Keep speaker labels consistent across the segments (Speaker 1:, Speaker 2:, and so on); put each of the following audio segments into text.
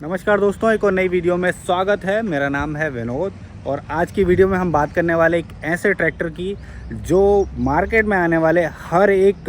Speaker 1: नमस्कार दोस्तों, एक और नई वीडियो में स्वागत है। मेरा नाम है विनोद और आज की वीडियो में हम बात करने वाले एक ऐसे ट्रैक्टर की जो मार्केट में आने वाले हर एक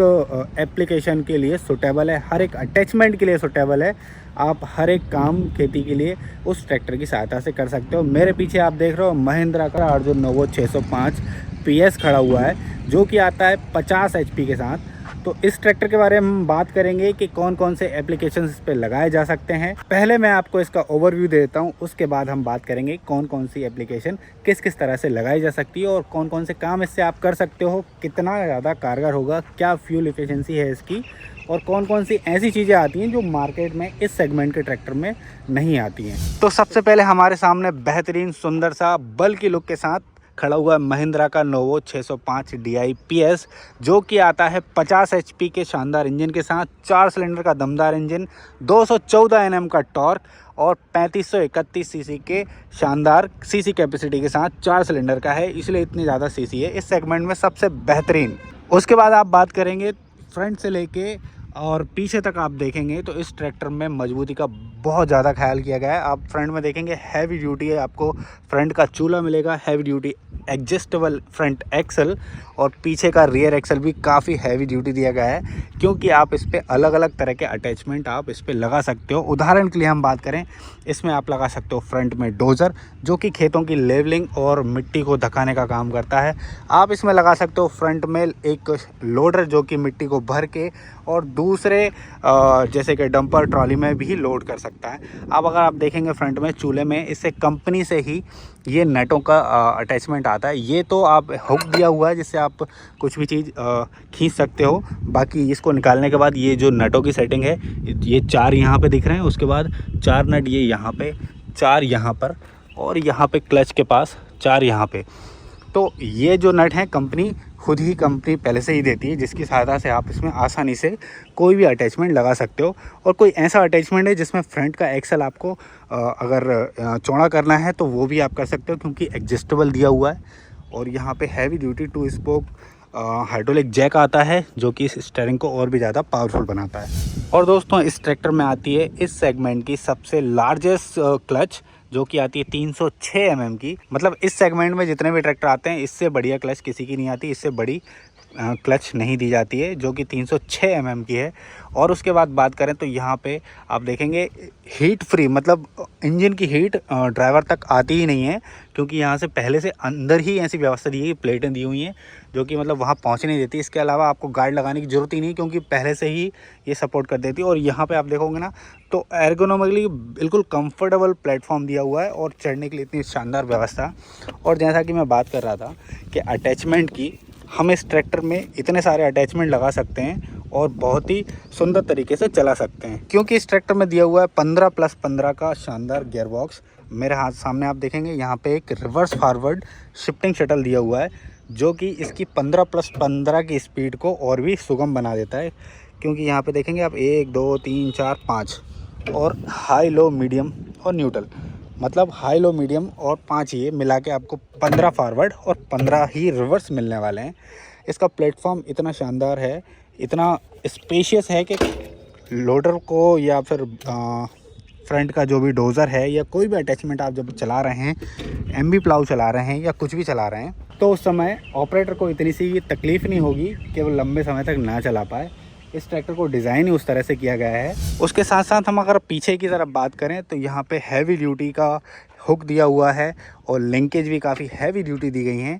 Speaker 1: एप्लीकेशन के लिए सूटेबल है, हर एक अटैचमेंट के लिए सूटेबल है। आप हर एक काम खेती के लिए उस ट्रैक्टर की सहायता से कर सकते हो। मेरे पीछे आप देख रहे हो महिंद्रा का अर्जुन नोवो 605 PS खड़ा हुआ है, जो कि आता है 50 HP के साथ। तो इस ट्रैक्टर के बारे में हम बात करेंगे कि कौन कौन से एप्लीकेशंस इस पे लगाए जा सकते हैं। पहले मैं आपको इसका ओवरव्यू दे देता हूँ, उसके बाद हम बात करेंगे कौन कौन सी एप्लीकेशन किस किस तरह से लगाई जा सकती है और कौन कौन से काम इससे आप कर सकते हो, कितना ज़्यादा कारगर होगा, क्या फ्यूल एफिशिएंसी है इसकी, और कौन कौन सी ऐसी चीज़ें आती हैं जो मार्केट में इस सेगमेंट के ट्रैक्टर में नहीं आती हैं। तो सबसे पहले हमारे सामने बेहतरीन सुंदर सा बल्कि लुक के साथ खड़ा हुआ महिंद्रा का नोवो 605 DI PS, जो कि आता है 50 HP के शानदार इंजन के साथ, 4 सिलेंडर का दमदार इंजन, 214 Nm का टॉर्क और 3531 सीसी के शानदार सीसी कैपेसिटी के साथ 4 सिलेंडर का है, इसलिए इतनी ज़्यादा सीसी है इस सेगमेंट में सबसे बेहतरीन। उसके बाद आप बात करेंगे फ्रंट से लेके और पीछे तक आप देखेंगे तो इस ट्रैक्टर में मजबूती का बहुत ज़्यादा ख्याल किया गया है। आप फ्रंट में देखेंगे हैवी ड्यूटी है, आपको फ्रंट का चूल्हा मिलेगा, heavy duty adjustable front axle, और पीछे का रियर एक्सल भी काफ़ी हैवी ड्यूटी दिया गया है, क्योंकि आप इस पर अलग अलग तरह के अटैचमेंट आप इस पर लगा सकते हो। उदाहरण के लिए हम बात करें, इसमें आप लगा सकते हो फ्रंट में डोज़र, जो कि खेतों की लेवलिंग और मिट्टी को धकाने का काम करता है। आप इसमें लगा सकते हो फ्रंट में एक लोडर, जो कि मिट्टी को भर के और दूसरे जैसे कि डंपर ट्रॉली में भी लोड कर सकता है। अब अगर आप देखेंगे फ्रंट में चूल्हे में, इससे कंपनी से ही ये नटों का अटैचमेंट आता है। ये तो आप हुक दिया हुआ है जिससे आप कुछ भी चीज़ खींच सकते हो। बाकी इसको निकालने के बाद ये जो नटों की सेटिंग है, ये 4 यहाँ पे दिख रहे हैं, उसके बाद 4 नट ये यहाँ पे, 4 यहाँ पर, और यहाँ पे क्लच के पास 4 यहाँ पे। तो ये जो नट हैं कंपनी पहले से ही देती है, जिसकी सहायता से आप इसमें आसानी से कोई भी अटैचमेंट लगा सकते हो। और कोई ऐसा अटैचमेंट है जिसमें फ्रंट का एक्सल आपको अगर चौड़ा करना है तो वो भी आप कर सकते हो, क्योंकि एडजस्टेबल दिया हुआ है। और यहाँ पे heavy duty 2 spoke hydraulic jack आता है, जो कि इस स्टीयरिंग को और भी ज़्यादा पावरफुल बनाता है। और दोस्तों, इस ट्रैक्टर में आती है इस सेगमेंट की सबसे लार्जेस्ट क्लच, जो कि आती है 306 mm की। मतलब इस सेगमेंट में जितने भी ट्रैक्टर आते हैं, इससे बढ़िया क्लच किसी की नहीं आती, इससे बड़ी क्लच नहीं दी जाती है, जो कि 306 mm की है। और उसके बाद बात करें तो यहाँ पे आप देखेंगे हीट फ्री, मतलब इंजन की हीट ड्राइवर तक आती ही नहीं है, क्योंकि यहाँ से पहले से अंदर ही ऐसी व्यवस्था दी है, प्लेटें दी हुई हैं जो कि मतलब वहाँ पहुँचने नहीं देती। इसके अलावा आपको गार्ड लगाने की ज़रूरत ही नहीं, क्योंकि पहले से ही ये सपोर्ट कर देती है। और यहाँ पे आप देखोगे ना, तो एर्गोनॉमिकली बिल्कुल कंफर्टेबल प्लेटफॉर्म दिया हुआ है और चढ़ने के लिए इतनी शानदार व्यवस्था। और जैसा कि मैं बात कर रहा था कि अटैचमेंट की, हम इस ट्रैक्टर में इतने सारे अटैचमेंट लगा सकते हैं और बहुत ही सुंदर तरीके से चला सकते हैं, क्योंकि इस ट्रैक्टर में दिया हुआ है 15+15 का शानदार गियर बॉक्स। मेरे हाथ सामने आप देखेंगे यहाँ पे एक रिवर्स फॉरवर्ड शिफ्टिंग शटल दिया हुआ है, जो कि इसकी 15+15 की स्पीड को और भी सुगम बना देता है। क्योंकि यहाँ पे देखेंगे आप 1 2 3 4 5 और हाई लो मीडियम और न्यूट्रल, मतलब हाई लो मीडियम और 5 ये मिला के आपको 15 फॉरवर्ड और 15 ही रिवर्स मिलने वाले हैं। इसका प्लेटफॉर्म इतना शानदार है, इतना स्पेशियस है कि लोडर को या फिर फ्रंट का जो भी डोज़र है या कोई भी अटैचमेंट आप जब चला रहे हैं, एमबी प्लाऊ चला रहे हैं या कुछ भी चला रहे हैं, तो उस समय ऑपरेटर को इतनी सी तकलीफ़ नहीं होगी कि वो लंबे समय तक ना चला पाए। इस ट्रैक्टर को डिज़ाइन ही उस तरह से किया गया है। उसके साथ साथ हम अगर पीछे की तरफ बात करें तो यहाँ पे हैवी ड्यूटी का हुक दिया हुआ है और लिंकेज भी काफ़ी हैवी ड्यूटी दी गई हैं।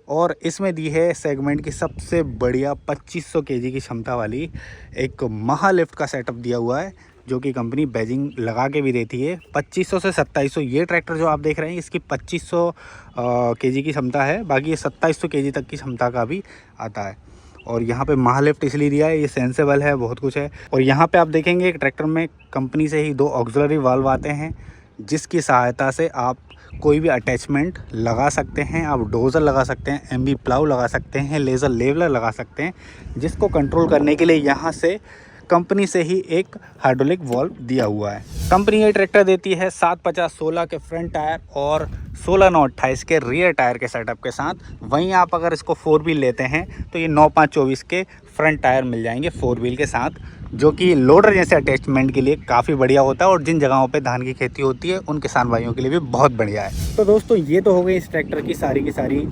Speaker 1: और इसमें दी है सेगमेंट की सबसे बढ़िया 2500 kg की क्षमता वाली एक महालिफ्ट का सेटअप दिया हुआ है, जो कि कंपनी बैजिंग लगा के भी देती है। 2500 से 2700 ये ट्रैक्टर जो आप देख रहे हैं, इसकी 2500 kg की क्षमता है, बाकी ये 2700 kg तक की क्षमता का भी आता है। और यहाँ पे महालिफ्ट इसलिए दिया है, ये सेंसेबल है, बहुत कुछ है। और यहाँ पे आप देखेंगे एक ट्रैक्टर में कंपनी से ही 2 ऑक्सिलरी वाल्व आते हैं, जिसकी सहायता से आप कोई भी अटैचमेंट लगा सकते हैं। आप डोज़र लगा सकते हैं, एमबी प्लाऊ लगा सकते हैं, लेज़र लेवलर लगा सकते हैं, जिसको कंट्रोल करने के लिए यहाँ से कंपनी से ही एक हाइड्रोलिक वाल्व दिया हुआ है। कंपनी ये ट्रैक्टर देती है 750/16 के फ्रंट टायर और 16/9/28 के रियर टायर के सेटअप के साथ। वहीं आप अगर इसको 4 व्हील लेते हैं तो ये 9/5/24 के फ्रंट टायर मिल जाएंगे 4 व्हील के साथ। जो कि लोडर जैसे अटैचमेंट के लिए काफ़ी बढ़िया होता है और जिन जगहों पे धान की खेती होती है उन किसान भाइयों के लिए भी बहुत बढ़िया है। तो दोस्तों ये तो हो गई इस ट्रैक्टर की सारी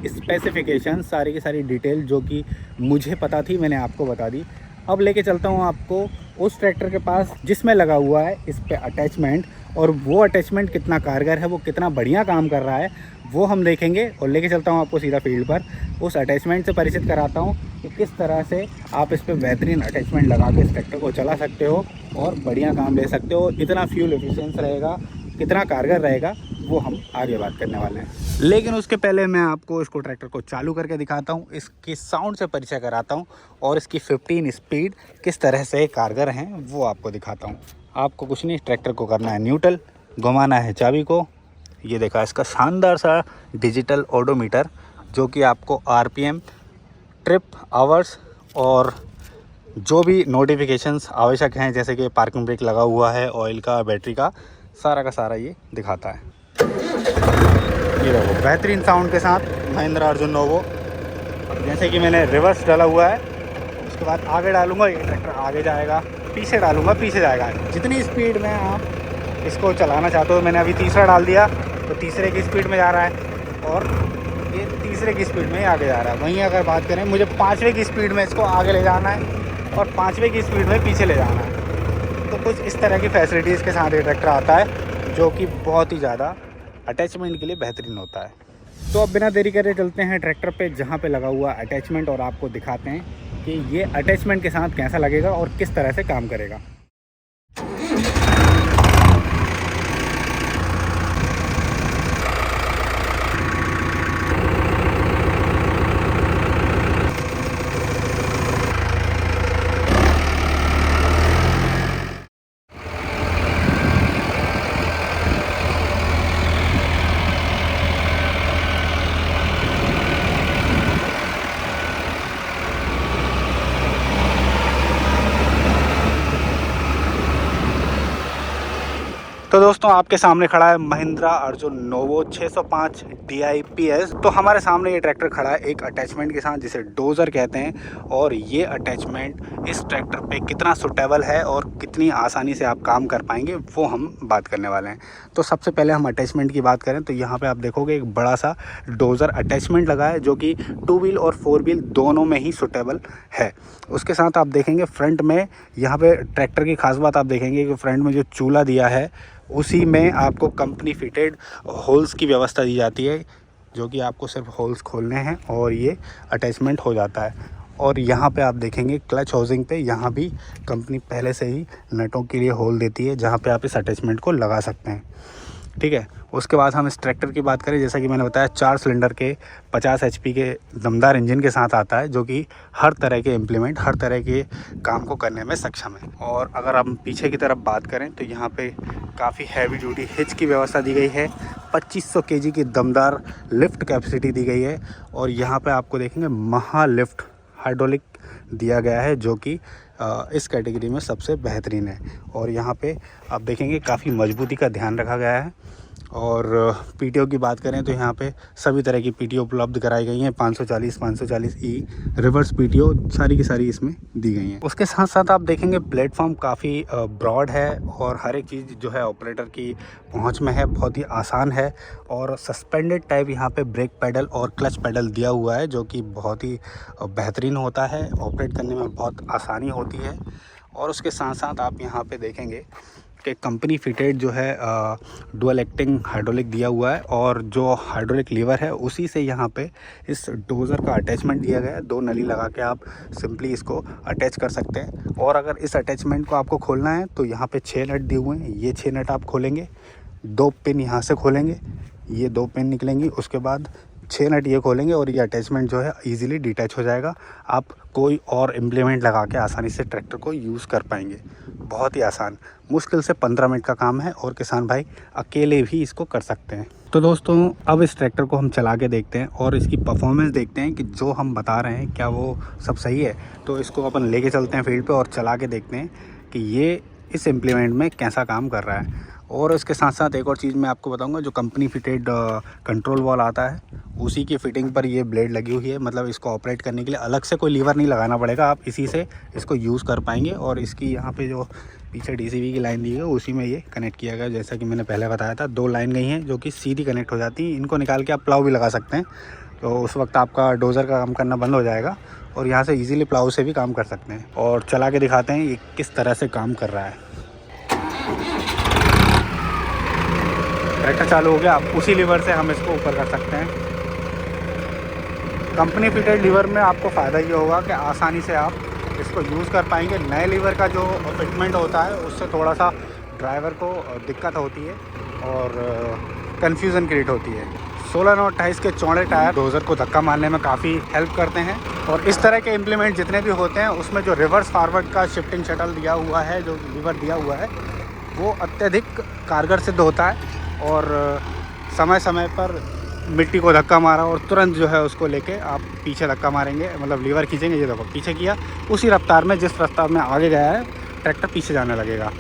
Speaker 1: स्पेसिफिकेशन, सारी की सारी डिटेल जो कि मुझे पता थी, मैंने आपको बता दी। अब लेके चलता हूँ आपको उस ट्रैक्टर के पास जिसमें लगा हुआ है इस पे अटैचमेंट, और वो अटैचमेंट कितना कारगर है, वो कितना बढ़िया काम कर रहा है, वो हम देखेंगे। और लेके चलता हूँ आपको सीधा फील्ड पर, उस अटैचमेंट से परिचित कराता हूँ कि किस तरह से आप इस पर बेहतरीन अटैचमेंट लगा के इस ट्रैक्टर को चला सकते हो और बढ़िया काम ले सकते हो। इतना फ्यूल एफिशिएंस रहेगा, कितना कारगर रहेगा, वो हम आगे बात करने वाले हैं। लेकिन उसके पहले मैं आपको इसको ट्रैक्टर को चालू करके दिखाता हूँ, इसकी साउंड से परिचय कराता हूँ और इसकी 15 स्पीड किस तरह से कारगर हैं वो आपको दिखाता हूँ। आपको कुछ नहीं, ट्रैक्टर को करना है न्यूट्रल, घुमाना है चाबी को। ये देखा इसका शानदार सा डिजिटल ओडोमीटर जो कि आपको आरपीएम, ट्रिप, आवर्स और जो भी नोटिफिकेशंस आवश्यक हैं, जैसे कि पार्किंग ब्रेक लगा हुआ है, ऑयल का, बैटरी का सारा ये दिखाता है। ये देखो बेहतरीन साउंड के साथ महिंद्रा अर्जुन नोवो। अब जैसे कि मैंने रिवर्स डाला हुआ है, उसके बाद आगे डालूंगा ये ट्रैक्टर आगे जाएगा, पीछे डालूंगा पीछे जाएगा। जितनी स्पीड में आप इसको चलाना चाहते हो, मैंने अभी तीसरा डाल दिया तो तीसरे की स्पीड में जा रहा है और ये तीसरे की स्पीड में आगे जा रहा है। वहीं अगर बात करें, मुझे 5वें की स्पीड में इसको आगे ले जाना है और 5वें की स्पीड में पीछे ले जाना है। तो कुछ इस तरह की फैसिलिटीज़ के साथ ये ट्रैक्टर आता है जो कि बहुत ही ज़्यादा अटैचमेंट के लिए बेहतरीन होता है। तो अब बिना देरी करे चलते हैं ट्रैक्टर पे जहाँ पे लगा हुआ अटैचमेंट और आपको दिखाते हैं कि ये अटैचमेंट के साथ कैसा लगेगा और किस तरह से काम करेगा। तो दोस्तों आपके सामने खड़ा है महिंद्रा अर्जुन नोवो 605 DIPS। तो हमारे सामने ये ट्रैक्टर खड़ा है एक अटैचमेंट के साथ जिसे डोज़र कहते हैं, और ये अटैचमेंट इस ट्रैक्टर पे कितना सुटेबल है और कितनी आसानी से आप काम कर पाएंगे वो हम बात करने वाले हैं। तो सबसे पहले हम अटैचमेंट की बात करें तो यहाँ पे आप देखोगे एक बड़ा सा डोज़र अटैचमेंट लगा है जो कि 2 व्हील और 4 व्हील दोनों में ही सुटेबल है। उसके साथ आप देखेंगे फ्रंट में, यहाँ पे ट्रैक्टर की खास बात आप देखेंगे कि फ्रंट में जो चूल्हा दिया है उसी में आपको कंपनी फिटेड होल्स की व्यवस्था दी जाती है, जो कि आपको सिर्फ होल्स खोलने हैं और ये अटैचमेंट हो जाता है। और यहाँ पे आप देखेंगे क्लच हाउसिंग पे यहाँ भी कंपनी पहले से ही नटों के लिए होल देती है जहाँ पे आप इस अटैचमेंट को लगा सकते हैं। ठीक है, उसके बाद हम इस ट्रैक्टर की बात करें, जैसा कि मैंने बताया 4 सिलेंडर के 50 HP के दमदार इंजन के साथ आता है जो कि हर तरह के इम्प्लीमेंट, हर तरह के काम को करने में सक्षम है। और अगर हम पीछे की तरफ बात करें तो यहाँ पे काफ़ी हैवी ड्यूटी हिच की व्यवस्था दी गई है, 2500 kg की दमदार लिफ्ट कैपेसिटी दी गई है, और यहाँ पे आपको देखेंगे महा लिफ्ट हाइड्रोलिक दिया गया है जो कि इस कैटेगरी में सबसे बेहतरीन है। और यहाँ पे आप देखेंगे काफ़ी मजबूती का ध्यान रखा गया है। और पीटीओ की बात करें तो यहाँ पे सभी तरह की पीटीओ उपलब्ध कराई गई हैं, 540E रिवर्स पीटीओ सारी की सारी इसमें दी गई हैं। उसके साथ साथ आप देखेंगे प्लेटफॉर्म काफ़ी ब्रॉड है और हर एक चीज़ जो है ऑपरेटर की पहुंच में है, बहुत ही आसान है। और सस्पेंडेड टाइप यहाँ पे ब्रेक पैडल और क्लच पैडल दिया हुआ है जो कि बहुत ही बेहतरीन होता है, ऑपरेट करने में बहुत आसानी होती है। और उसके साथ साथ आप यहाँ पे देखेंगे कि कंपनी फिटेड जो है डुअल एक्टिंग हाइड्रोलिक दिया हुआ है, और जो हाइड्रोलिक लीवर है उसी से यहाँ पे इस डोज़र का अटैचमेंट दिया गया है। 2 नली लगा के आप सिंपली इसको अटैच कर सकते हैं। और अगर इस अटैचमेंट को आपको खोलना है तो यहाँ पे 6 नट दिए हुए हैं, ये 6 नट आप खोलेंगे, 2 पिन यहाँ से खोलेंगे, ये 2 पिन निकलेंगी, उसके बाद 6 नट ये खोलेंगे और ये अटैचमेंट जो है ईजिली डिटैच हो जाएगा। आप कोई और इम्प्लीमेंट लगा के आसानी से ट्रैक्टर को यूज़ कर पाएंगे। बहुत ही आसान, मुश्किल से 15 मिनट का काम है और किसान भाई अकेले भी इसको कर सकते हैं। तो दोस्तों अब इस ट्रैक्टर को हम चला के देखते हैं और इसकी परफॉर्मेंस देखते हैं कि जो हम बता रहे हैं क्या वो सब सही है। तो इसको अपन लेके चलते हैं फील्ड पे और चला के देखते हैं कि ये इस इम्प्लीमेंट में कैसा काम कर रहा है। और इसके साथ साथ एक और चीज़ मैं आपको बताऊंगा, जो कंपनी फिटेड कंट्रोल वॉल आता है उसी की फिटिंग पर ये ब्लेड लगी हुई है। मतलब इसको ऑपरेट करने के लिए अलग से कोई लीवर नहीं लगाना पड़ेगा, आप इसी से इसको यूज़ कर पाएंगे। और इसकी यहाँ पे जो पीछे DCV की लाइन दी है उसी में ये कनेक्ट किया गया। जैसा कि मैंने पहले बताया था, 2 लाइन गई हैं जो कि सीधी कनेक्ट हो जाती हैं। इनको निकाल के आप प्लाव भी लगा सकते हैं, तो उस वक्त आपका डोज़र का काम करना बंद हो जाएगा और यहाँ से ईज़िली प्लाव से भी काम कर सकते हैं। और चला के दिखाते हैं ये किस तरह से काम कर रहा है। ट्रैक्टर चालू हो गया। अब उसी लीवर से हम इसको ऊपर कर सकते हैं। कंपनी फिटेड लीवर में आपको फ़ायदा ये होगा कि आसानी से आप इसको यूज़ कर पाएंगे। नए लीवर का जो फिटमेंट होता है उससे थोड़ा सा ड्राइवर को दिक्कत होती है और कन्फ्यूज़न क्रिएट होती है। 16 और 28 के चौड़े टायर डोज़र को धक्का मारने में काफ़ी हेल्प करते हैं। और इस तरह के इम्प्लीमेंट जितने भी होते हैं उसमें जो रिवर्स फॉरवर्ड का शिफ्टिंग शटल दिया हुआ है, जो लीवर दिया हुआ है, वो अत्यधिक कारगर सिद्ध होता है। और समय समय पर मिट्टी को धक्का मारा और तुरंत जो है उसको लेके आप पीछे धक्का मारेंगे, मतलब लीवर खींचेंगे, ये देखो पीछे किया, उसी रफ्तार में जिस रफ्तार में आगे गया है ट्रैक्टर पीछे जाने लगेगा।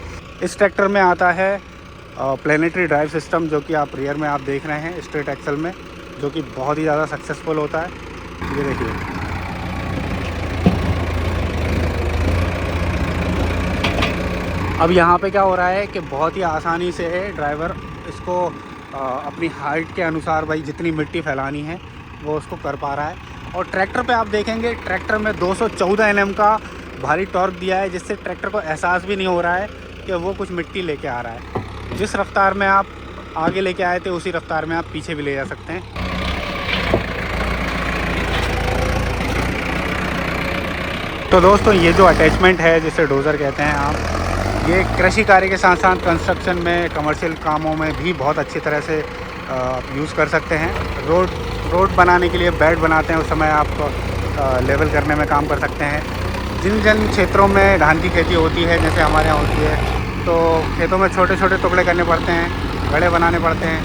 Speaker 1: इस ट्रैक्टर में आता है प्लेनेटरी ड्राइव सिस्टम, जो कि आप रियर में आप देख रहे हैं स्ट्रेट एक्सल में, जो कि बहुत ही ज़्यादा सक्सेसफुल होता है। ये देखिए, अब यहाँ पे क्या हो रहा है कि बहुत ही आसानी से ड्राइवर इसको अपनी हाइट के अनुसार भाई जितनी मिट्टी फैलानी है वो उसको कर पा रहा है। और ट्रैक्टर पे आप देखेंगे ट्रैक्टर में 214 Nm का भारी टॉर्क दिया है, जिससे ट्रैक्टर को एहसास भी नहीं हो रहा है कि वो कुछ मिट्टी लेके आ रहा है। जिस रफ्तार में आप आगे लेके आए थे उसी रफ्तार में आप पीछे भी ले जा सकते हैं। तो दोस्तों, ये जो अटैचमेंट है जिसे डोज़र कहते हैं आप, ये कृषि कार्य के साथ साथ कंस्ट्रक्शन में, कमर्शियल कामों में भी बहुत अच्छी तरह से यूज़ कर सकते हैं। रोड बनाने के लिए बेड बनाते हैं उस समय आप लेवल करने में काम कर सकते हैं। जिन क्षेत्रों में धान की खेती होती है, जैसे हमारे यहाँ होती है, तो खेतों में छोटे छोटे टुकड़े करने पड़ते हैं, गड्ढे बनाने पड़ते हैं,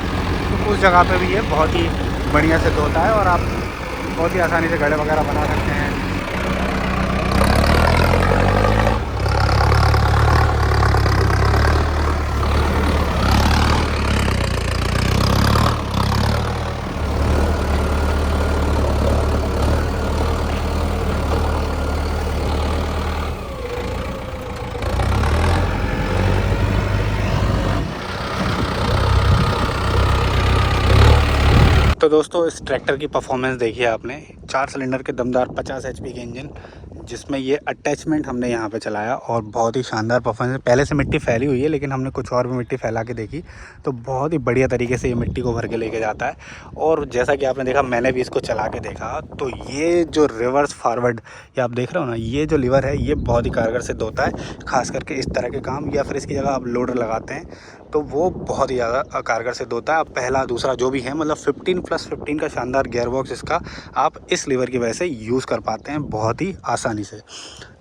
Speaker 1: तो उस जगह पे भी ये बहुत ही बढ़िया सिद्ध होता है और आप बहुत ही आसानी से गड्ढे वगैरह बना सकते हैं। तो दोस्तों, इस ट्रैक्टर की परफॉर्मेंस देखिए आपने। 4 सिलेंडर के दमदार 50 HP के इंजन, जिसमें ये अटैचमेंट हमने यहाँ पे चलाया और बहुत ही शानदार परफॉर्मेंस। पहले से मिट्टी फैली हुई है लेकिन हमने कुछ और भी मिट्टी फैला के देखी, तो बहुत ही बढ़िया तरीके से ये मिट्टी को भर के लेके जाता है। और जैसा कि आपने देखा, मैंने भी इसको चला के देखा, तो ये जो रिवर्स फॉरवर्ड ये आप देख रहे हो ना, ये जो लीवर है ये बहुत ही कारगर सिद्ध होता है, ख़ास करके इस तरह के काम, या फिर इसकी जगह आप लोडर लगाते हैं तो वो बहुत ही ज़्यादा कारगर सिद्ध होता है। अब पहला दूसरा जो भी है, मतलब 15+15 का शानदार गियर बॉक्स इसका आप इस लीवर की वजह से यूज़ कर पाते हैं बहुत ही आसानी से।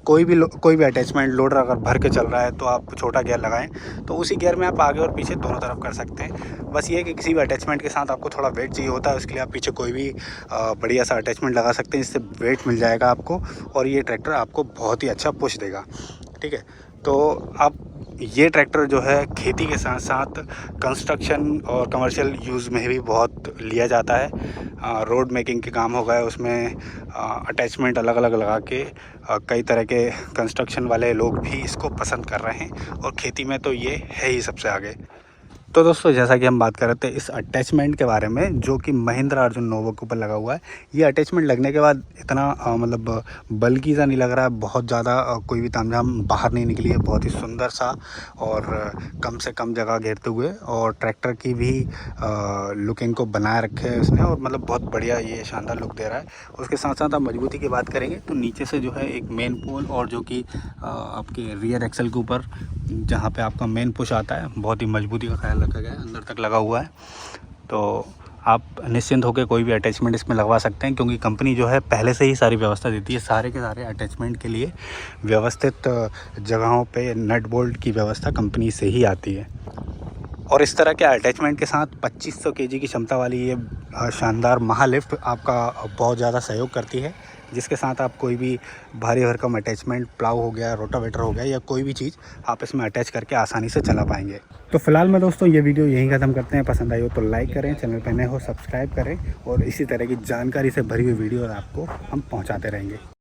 Speaker 1: कोई भी अटैचमेंट लोडर अगर भर के चल रहा है तो आप छोटा गियर लगाएं, तो उसी गियर में आप आगे और पीछे दोनों तरफ कर सकते हैं। बस ये है कि किसी भी अटैचमेंट के साथ आपको थोड़ा वेट चाहिए होता है, उसके लिए आप पीछे कोई भी बढ़िया सा अटैचमेंट लगा सकते हैं, जिससे वेट मिल जाएगा आपको और ये ट्रैक्टर आपको बहुत ही अच्छा पुश देगा। ठीक है, तो आप ये ट्रैक्टर जो है खेती के साथ साथ कंस्ट्रक्शन और कमर्शियल यूज़ में भी बहुत लिया जाता है। रोड मेकिंग के काम हो गए, उसमें अटैचमेंट अलग अलग लगा के कई तरह के कंस्ट्रक्शन वाले लोग भी इसको पसंद कर रहे हैं और खेती में तो ये है ही सबसे आगे। तो दोस्तों, जैसा कि हम बात कर रहे थे इस अटैचमेंट के बारे में, जो कि महिंद्रा अर्जुन नोवो के ऊपर लगा हुआ है। ये अटैचमेंट लगने के बाद इतना मतलब बल्कि सा नहीं लग रहा है, बहुत ज़्यादा कोई भी तामझाम बाहर नहीं निकली है, बहुत ही सुंदर सा और कम से कम जगह घेरते हुए, और ट्रैक्टर की भी लुकिंग को बनाए रखे है उसने, और मतलब बहुत बढ़िया ये शानदार लुक दे रहा है। उसके साथ साथ आप मजबूती की बात करेंगे तो नीचे से जो है एक मेन पोल, और जो कि आपके रियर एक्सल के ऊपर जहाँ पे आपका मेन पुश आता है, बहुत ही मजबूती का ख्याल रखा गया है, अंदर तक लगा हुआ है। तो आप निश्चिंत होकर कोई भी अटैचमेंट इसमें लगवा सकते हैं, क्योंकि कंपनी जो है पहले से ही सारी व्यवस्था देती है। सारे के सारे अटैचमेंट के लिए व्यवस्थित जगहों पे नट बोल्ट की व्यवस्था कंपनी से ही आती है। और इस तरह के अटैचमेंट के साथ 2500 kg की क्षमता वाली ये शानदार महालिफ्ट आपका बहुत ज़्यादा सहयोग करती है। जिसके साथ आप कोई भी भारी भरकम अटैचमेंट, प्लाउ हो गया, रोटावेटर हो गया या कोई भी चीज़ आप इसमें अटैच करके आसानी से चला पाएंगे। तो फिलहाल में दोस्तों ये वीडियो यहीं ख़त्म करते हैं। पसंद आई हो तो लाइक करें, चैनल पर नए हो सब्सक्राइब करें और इसी तरह की जानकारी से भरी हुई वीडियो आपको हम पहुँचाते रहेंगे।